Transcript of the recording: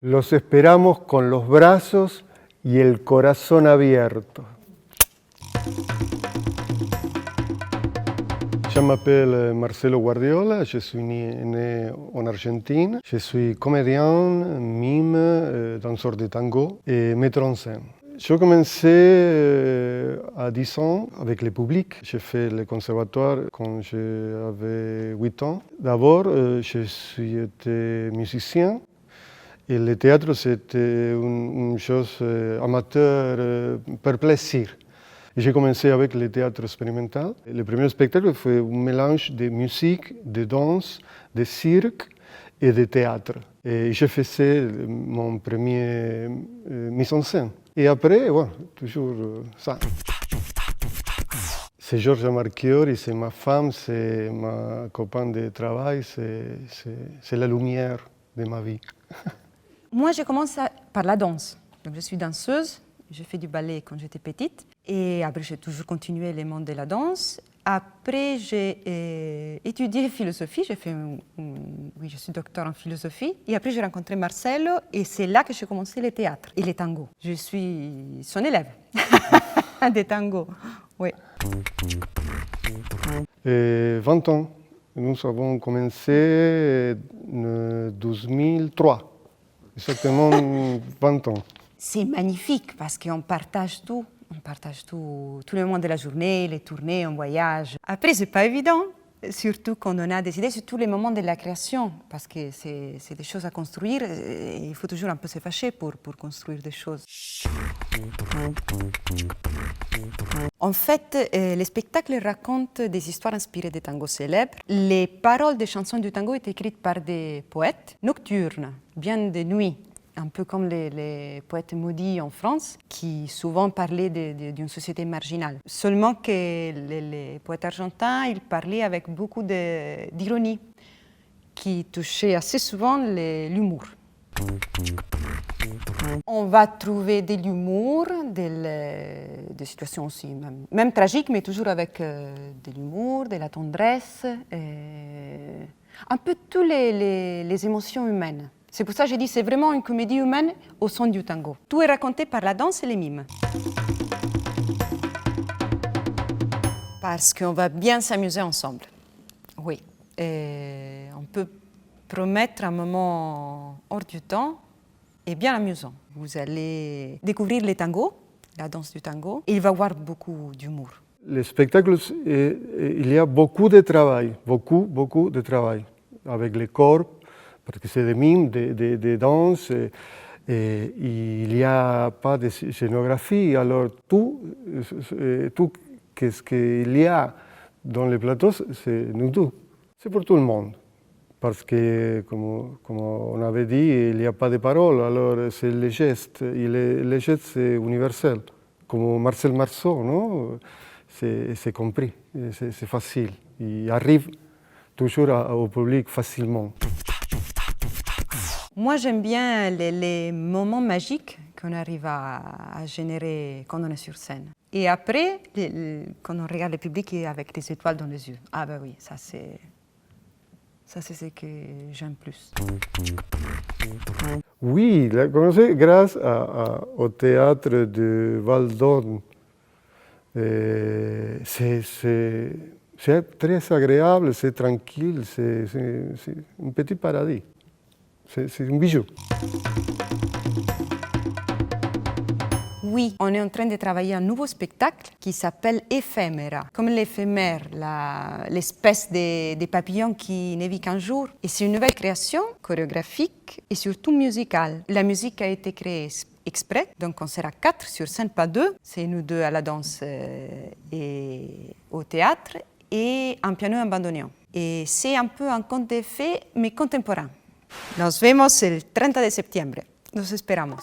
Los esperamos con los brazos y el corazón abierto. Je m'appelle Marcelo Guardiola, je suis né en Argentine. Je suis comédien, mime, danseur de tango et metteur en scène. J'ai commencé à 10 ans avec le public. J'ai fait le conservatoire quand j'avais 8 ans. D'abord, je suis été musicien. Et le théâtre, c'était une chose amateur, par plaisir. J'ai commencé avec le théâtre expérimental. Le premier spectacle fut un mélange de musique, de danse, de cirque et de théâtre. Et je faisais mon premier mise en scène. Et après, voilà, toujours ça. C'est Georgia Marchiori, c'est ma femme, c'est ma compagne de travail, c'est la lumière de ma vie. Moi, j'ai commencé par la danse. Donc, je suis danseuse, j'ai fait du ballet quand j'étais petite. Et après, j'ai toujours continué le monde de la danse. Après, j'ai étudié philosophie. Oui, je suis docteur en philosophie. Et après, j'ai rencontré Marcelo et c'est là que j'ai commencé le théâtre et le tango. Je suis son élève des tangos. Oui. 20 ans. Nous avons commencé en 2003. Exactement 20 ans. C'est magnifique parce qu'on partage tout. On partage tout le moment de la journée, les tournées, on voyage. Après, c'est pas évident, surtout quand on a des idées, surtout les moments de la création, parce que c'est des choses à construire et il faut toujours un peu se fâcher pour construire des choses. En fait, les spectacles racontent des histoires inspirées des tangos célèbres. Les paroles des chansons du tango étaient écrites par des poètes nocturnes, bien de nuit. Un peu comme les poètes maudits en France, qui souvent parlaient d'une société marginale. Seulement que les poètes argentins, ils parlaient avec beaucoup d'ironie, qui touchait assez souvent l'humour. On va trouver de l'humour, des situations aussi, même tragiques, mais toujours avec de l'humour, de la tendresse, un peu toutes les émotions humaines. C'est pour ça que j'ai dit que c'est vraiment une comédie humaine au son du tango. Tout est raconté par la danse et les mimes. Parce qu'on va bien s'amuser ensemble. Oui. Et on peut promettre un moment hors du temps et bien amusant. Vous allez découvrir les tangos, la danse du tango, et il va y avoir beaucoup d'humour. Les spectacles, il y a beaucoup de travail, beaucoup de travail avec les corps. Parce que c'est des mimes, des danses, et il n'y a pas de scénographie. Alors tout ce qu'il y a dans les plateaux, c'est nous deux. C'est pour tout le monde. Parce que, comme on avait dit, il n'y a pas de paroles, alors c'est les gestes. Et les gestes, c'est universel. Comme Marcel Marceau, non? C'est compris, c'est facile. Il arrive toujours au public facilement. Moi, j'aime bien les moments magiques qu'on arrive à générer quand on est sur scène. Et après, quand on regarde le public avec des étoiles dans les yeux. Ah ben oui, ça c'est ce que j'aime plus. Oui, j'ai commencé grâce au théâtre de Val d'Orne. C'est très agréable, c'est tranquille, c'est un petit paradis. C'est un bijou. Oui, on est en train de travailler un nouveau spectacle qui s'appelle Éphémera. Comme l'éphémère, l'espèce de papillon qui ne vit qu'un jour. Et c'est une nouvelle création chorégraphique et surtout musicale. La musique a été créée exprès, donc on sera 4 sur scène, pas 2. C'est nous 2 à la danse et au théâtre et un piano et un bandoneon. Et c'est un peu un conte de fées, mais contemporain. Nos vemos el 30 de septiembre. Nos esperamos.